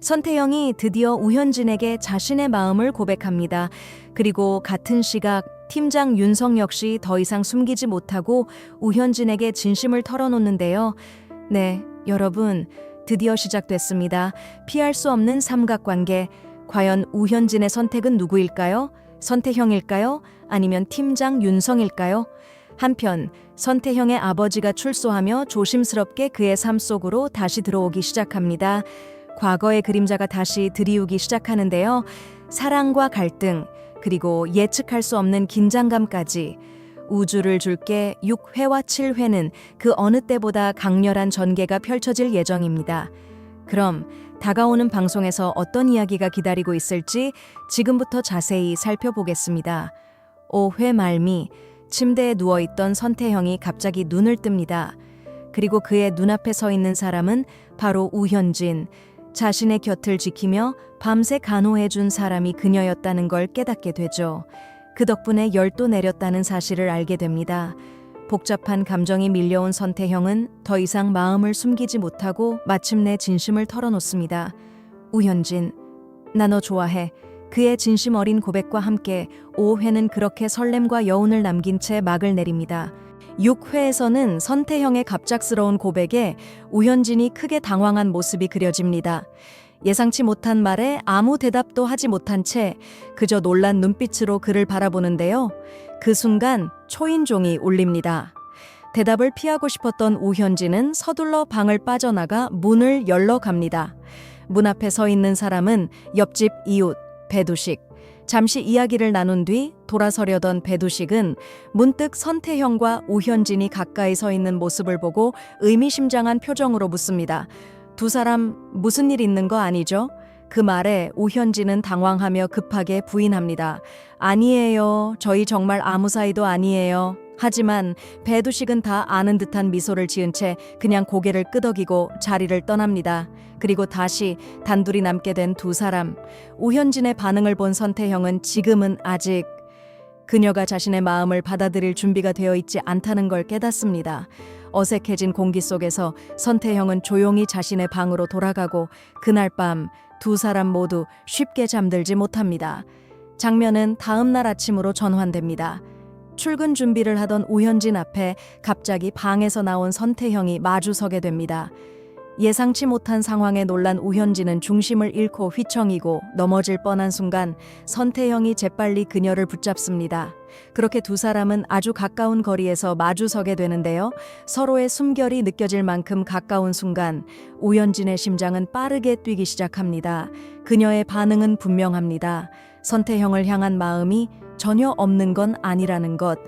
선태형이 드디어 우현진에게 자신의 마음을 고백합니다. 그리고 같은 시각 팀장 윤성 역시 더 이상 숨기지 못하고 우현진에게 진심을 털어놓는데요. 네, 여러분, 드디어 시작됐습니다. 피할 수 없는 삼각관계. 과연 우현진의 선택은 누구일까요? 선태형일까요? 아니면 팀장 윤성일까요? 한편 선태형의 아버지가 출소하며 조심스럽게 그의 삶 속으로 다시 들어오기 시작합니다. 과거의 그림자가 다시 드리우기 시작하는데요. 사랑과 갈등, 그리고 예측할 수 없는 긴장감까지 우주를 줄게 6회와 7회는 그 어느 때보다 강렬한 전개가 펼쳐질 예정입니다. 그럼 다가오는 방송에서 어떤 이야기가 기다리고 있을지 지금부터 자세히 살펴보겠습니다. 5회 말미, 침대에 누워있던 선태형이 갑자기 눈을 뜹니다. 그리고 그의 눈앞에 서 있는 사람은 바로 우현진. 자신의 곁을 지키며 밤새 간호해준 사람이 그녀였다는 걸 깨닫게 되죠. 그 덕분에 열도 내렸다는 사실을 알게 됩니다. 복잡한 감정이 밀려온 선태형은 더 이상 마음을 숨기지 못하고 마침내 진심을 털어놓습니다. 우현진, 나 너 좋아해. 그의 진심 어린 고백과 함께 5회는 그렇게 설렘과 여운을 남긴 채 막을 내립니다. 6회에서는 선태형의 갑작스러운 고백에 우현진이 크게 당황한 모습이 그려집니다. 예상치 못한 말에 아무 대답도 하지 못한 채 그저 놀란 눈빛으로 그를 바라보는데요. 그 순간 초인종이 울립니다. 대답을 피하고 싶었던 우현진은 서둘러 방을 빠져나가 문을 열러 갑니다. 문 앞에 서 있는 사람은 옆집 이웃 배두식. 잠시 이야기를 나눈 뒤 돌아서려던 배두식은 문득 선태형과 우현진이 가까이 서 있는 모습을 보고 의미심장한 표정으로 묻습니다. 두 사람 무슨 일 있는 거 아니죠? 그 말에 우현진은 당황하며 급하게 부인합니다. 아니에요. 저희 정말 아무 사이도 아니에요. 하지만 배두식은 다 아는 듯한 미소를 지은 채 그냥 고개를 끄덕이고 자리를 떠납니다. 그리고 다시 단둘이 남게 된 두 사람. 우현진의 반응을 본 선태형은 지금은 아직 그녀가 자신의 마음을 받아들일 준비가 되어 있지 않다는 걸 깨닫습니다. 어색해진 공기 속에서 선태형은 조용히 자신의 방으로 돌아가고 그날 밤 두 사람 모두 쉽게 잠들지 못합니다. 장면은 다음 날 아침으로 전환됩니다. 출근 준비를 하던 우현진 앞에 갑자기 방에서 나온 선태형이 마주서게 됩니다. 예상치 못한 상황에 놀란 우현진은 중심을 잃고 휘청이고 넘어질 뻔한 순간 선태형이 재빨리 그녀를 붙잡습니다. 그렇게 두 사람은 아주 가까운 거리에서 마주서게 되는데요. 서로의 숨결이 느껴질 만큼 가까운 순간 우현진의 심장은 빠르게 뛰기 시작합니다. 그녀의 반응은 분명합니다. 선태형을 향한 마음이 전혀 없는 건 아니라는 것.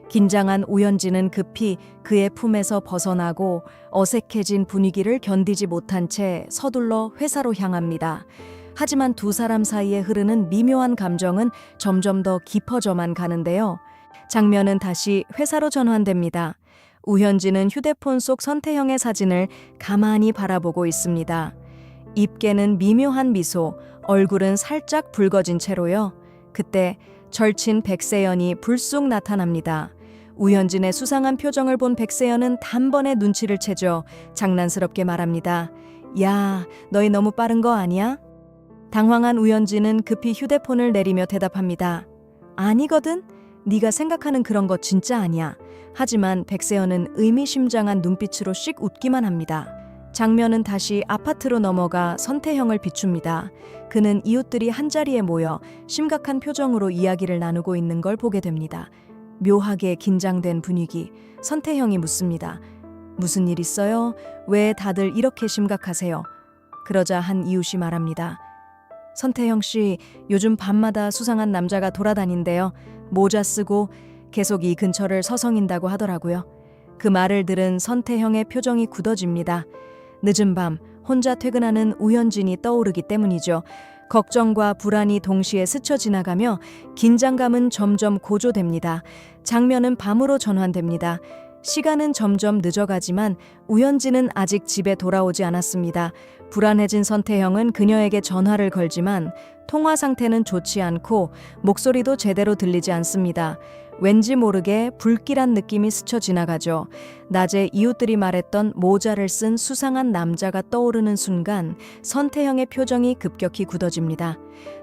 긴장한 우현진은 급히 그의 품에서 벗어나고 어색해진 분위기를 견디지 못한 채 서둘러 회사로 향합니다. 하지만 두 사람 사이에 흐르는 미묘한 감정은 점점 더 깊어져만 가는데요. 장면은 다시 회사로 전환됩니다. 우현진은 휴대폰 속 선태형의 사진을 가만히 바라보고 있습니다. 입계는 미묘한 미소, 얼굴은 살짝 붉어진 채로요. 그때 절친 백세연이 불쑥 나타납니다. 우현진의 수상한 표정을 본 백세연은 단번에 눈치를 채죠. 장난스럽게 말합니다. 야, 너희 너무 빠른 거 아니야? 당황한 우현진은 급히 휴대폰을 내리며 대답합니다. 아니거든? 네가 생각하는 그런 거 진짜 아니야. 하지만 백세연은 의미심장한 눈빛으로 씩 웃기만 합니다. 장면은 다시 아파트로 넘어가 선태형을 비춥니다. 그는 이웃들이 한자리에 모여 심각한 표정으로 이야기를 나누고 있는 걸 보게 됩니다. 묘하게 긴장된 분위기. 선태형이 묻습니다. 무슨 일 있어요? 왜 다들 이렇게 심각하세요? 그러자 한 이웃이 말합니다. 선태형 씨, 요즘 밤마다 수상한 남자가 돌아다닌대요. 모자 쓰고 계속 이 근처를 서성인다고 하더라고요. 그 말을 들은 선태형의 표정이 굳어집니다. 늦은 밤 혼자 퇴근하는 우현진이 떠오르기 때문이죠. 걱정과 불안이 동시에 스쳐 지나가며 긴장감은 점점 고조됩니다. 장면은 밤으로 전환됩니다. 시간은 점점 늦어가지만 우현진은 아직 집에 돌아오지 않았습니다. 불안해진 선태형은 그녀에게 전화를 걸지만 통화 상태는 좋지 않고 목소리도 제대로 들리지 않습니다. 왠지 모르게 불길한 느낌이 스쳐 지나가죠. 낮에 이웃들이 말했던 모자를 쓴 수상한 남자가 떠오르는 순간 선태형의 표정이 급격히 굳어집니다.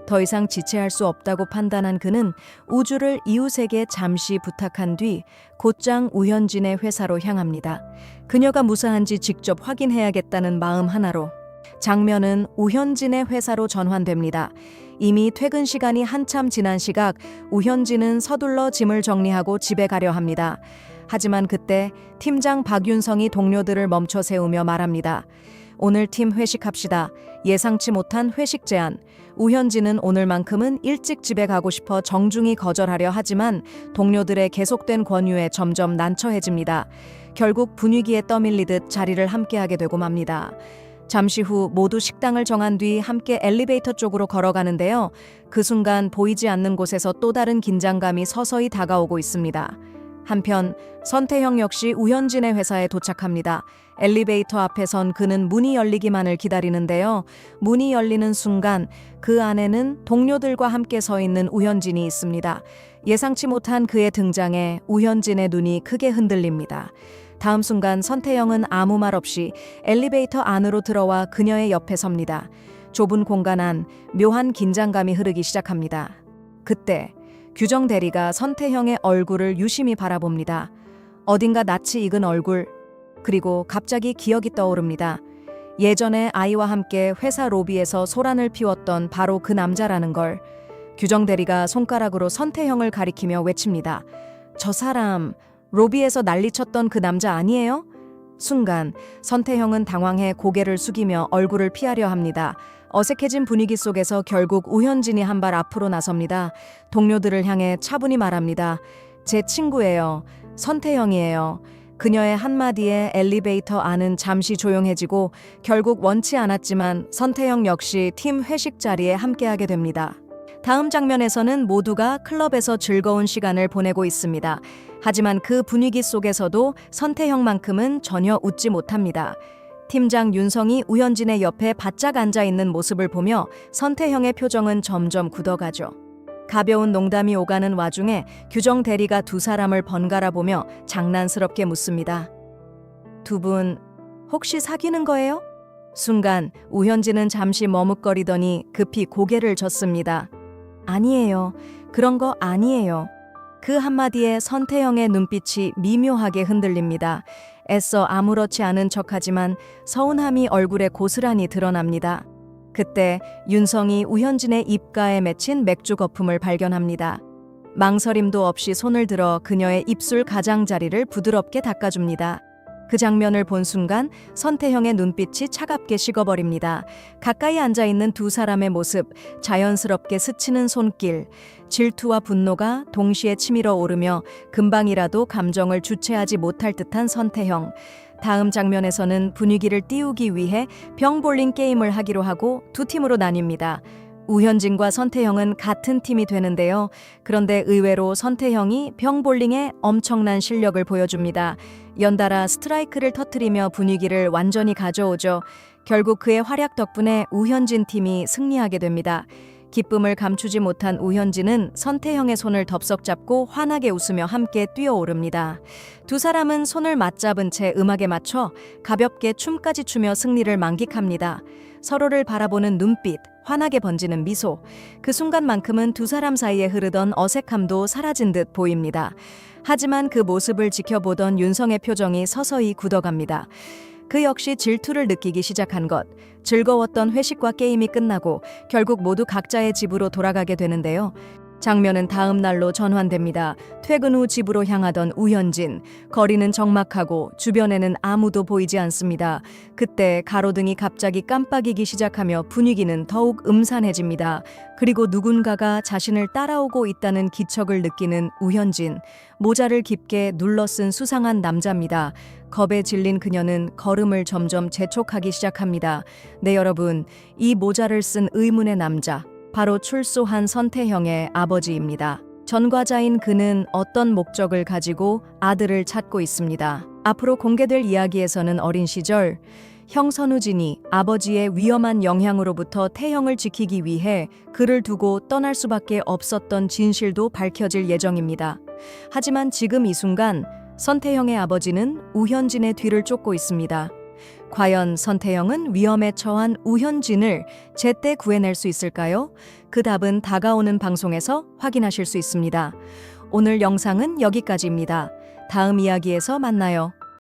더 이상 지체할 수 없다고 판단한 그는 우주를 이웃에게 잠시 부탁한 뒤 곧장 우현진의 회사로 향합니다. 그녀가 무사한지 직접 확인해야겠다는 마음 하나로 장면은 우현진의 회사로 전환됩니다. 이미 퇴근 시간이 한참 지난 시각 우현진은 서둘러 짐을 정리하고 집에 가려 합니다. 하지만 그때 팀장 박윤성이 동료들을 멈춰 세우며 말합니다. 오늘 팀 회식합시다. 예상치 못한 회식 제안. 우현진은 오늘만큼은 일찍 집에 가고 싶어 정중히 거절하려 하지만 동료들의 계속된 권유에 점점 난처해집니다. 결국 분위기에 떠밀리듯 자리를 함께하게 되고 맙니다. 잠시 후 모두 식당을 정한 뒤 함께 엘리베이터 쪽으로 걸어가는데요. 그 순간 보이지 않는 곳에서 또 다른 긴장감이 서서히 다가오고 있습니다. 한편 선태형 역시 우현진의 회사에 도착합니다. 엘리베이터 앞에 선 그는 문이 열리기만을 기다리는데요. 문이 열리는 순간 그 안에는 동료들과 함께 서 있는 우현진이 있습니다. 예상치 못한 그의 등장에 우현진의 눈이 크게 흔들립니다. 다음 순간 선태형은 아무 말 없이 엘리베이터 안으로 들어와 그녀의 옆에 섭니다. 좁은 공간 안 묘한 긴장감이 흐르기 시작합니다. 그때 규정 대리가 선태형의 얼굴을 유심히 바라봅니다. 어딘가 낯이 익은 얼굴, 그리고 갑자기 기억이 떠오릅니다. 예전에 아이와 함께 회사 로비에서 소란을 피웠던 바로 그 남자라는 걸. 규정 대리가 손가락으로 선태형을 가리키며 외칩니다. 저 사람, 로비에서 난리쳤던 그 남자 아니에요? 순간 선태형은 당황해 고개를 숙이며 얼굴을 피하려 합니다. 어색해진 분위기 속에서 결국 우현진이 한 발 앞으로 나섭니다. 동료들을 향해 차분히 말합니다. 제 친구예요. 선태형이에요. 그녀의 한마디에 엘리베이터 안은 잠시 조용해지고 결국 원치 않았지만 선태형 역시 팀 회식 자리에 함께하게 됩니다. 다음 장면에서는 모두가 클럽에서 즐거운 시간을 보내고 있습니다. 하지만 그 분위기 속에서도 선태형만큼은 전혀 웃지 못합니다. 팀장 윤성이 우현진의 옆에 바짝 앉아있는 모습을 보며 선태형의 표정은 점점 굳어가죠. 가벼운 농담이 오가는 와중에 규정 대리가 두 사람을 번갈아 보며 장난스럽게 묻습니다. 두 분 혹시 사귀는 거예요? 순간 우현진은 잠시 머뭇거리더니 급히 고개를 젓습니다. 아니에요. 그런 거 아니에요. 그 한마디에 선태형의 눈빛이 미묘하게 흔들립니다. 애써 아무렇지 않은 척하지만 서운함이 얼굴에 고스란히 드러납니다. 그때 윤성이 우현진의 입가에 맺힌 맥주 거품을 발견합니다. 망설임도 없이 손을 들어 그녀의 입술 가장자리를 부드럽게 닦아줍니다. 그 장면을 본 순간 선태형의 눈빛이 차갑게 식어버립니다. 가까이 앉아있는 두 사람의 모습, 자연스럽게 스치는 손길, 질투와 분노가 동시에 치밀어 오르며 금방이라도 감정을 주체하지 못할 듯한 선태형. 다음 장면에서는 분위기를 띄우기 위해 병볼링 게임을 하기로 하고 두 팀으로 나뉩니다. 우현진과 선태형은 같은 팀이 되는데요. 그런데 의외로 선태형이 병볼링에 엄청난 실력을 보여줍니다. 연달아 스트라이크를 터뜨리며 분위기를 완전히 가져오죠. 결국 그의 활약 덕분에 우현진 팀이 승리하게 됩니다. 기쁨을 감추지 못한 우현진은 선태형의 손을 덥석 잡고 환하게 웃으며 함께 뛰어오릅니다. 두 사람은 손을 맞잡은 채 음악에 맞춰 가볍게 춤까지 추며 승리를 만끽합니다. 서로를 바라보는 눈빛, 환하게 번지는 미소. 그 순간만큼은 두 사람 사이에 흐르던 어색함도 사라진 듯 보입니다. 하지만 그 모습을 지켜보던 윤성의 표정이 서서히 굳어갑니다. 그 역시 질투를 느끼기 시작한 것. 즐거웠던 회식과 게임이 끝나고 결국 모두 각자의 집으로 돌아가게 되는데요. 장면은 다음 날로 전환됩니다. 퇴근 후 집으로 향하던 우현진. 거리는 적막하고 주변에는 아무도 보이지 않습니다. 그때 가로등이 갑자기 깜빡이기 시작하며 분위기는 더욱 음산해집니다. 그리고 누군가가 자신을 따라오고 있다는 기척을 느끼는 우현진. 모자를 깊게 눌러 쓴 수상한 남자입니다. 겁에 질린 그녀는 걸음을 점점 재촉하기 시작합니다. 네, 여러분, 이 모자를 쓴 의문의 남자. 바로 출소한 선태형의 아버지입니다. 전과자인 그는 어떤 목적을 가지고 아들을 찾고 있습니다. 앞으로 공개될 이야기에서는 어린 시절 형 선우진이 아버지의 위험한 영향으로부터 태형을 지키기 위해 그를 두고 떠날 수밖에 없었던 진실도 밝혀질 예정입니다. 하지만 지금 이 순간 선태형의 아버지는 우현진의 뒤를 쫓고 있습니다. 과연 선태형은 위험에 처한 우현진을 제때 구해낼 수 있을까요? 그 답은 다가오는 방송에서 확인하실 수 있습니다. 오늘 영상은 여기까지입니다. 다음 이야기에서 만나요.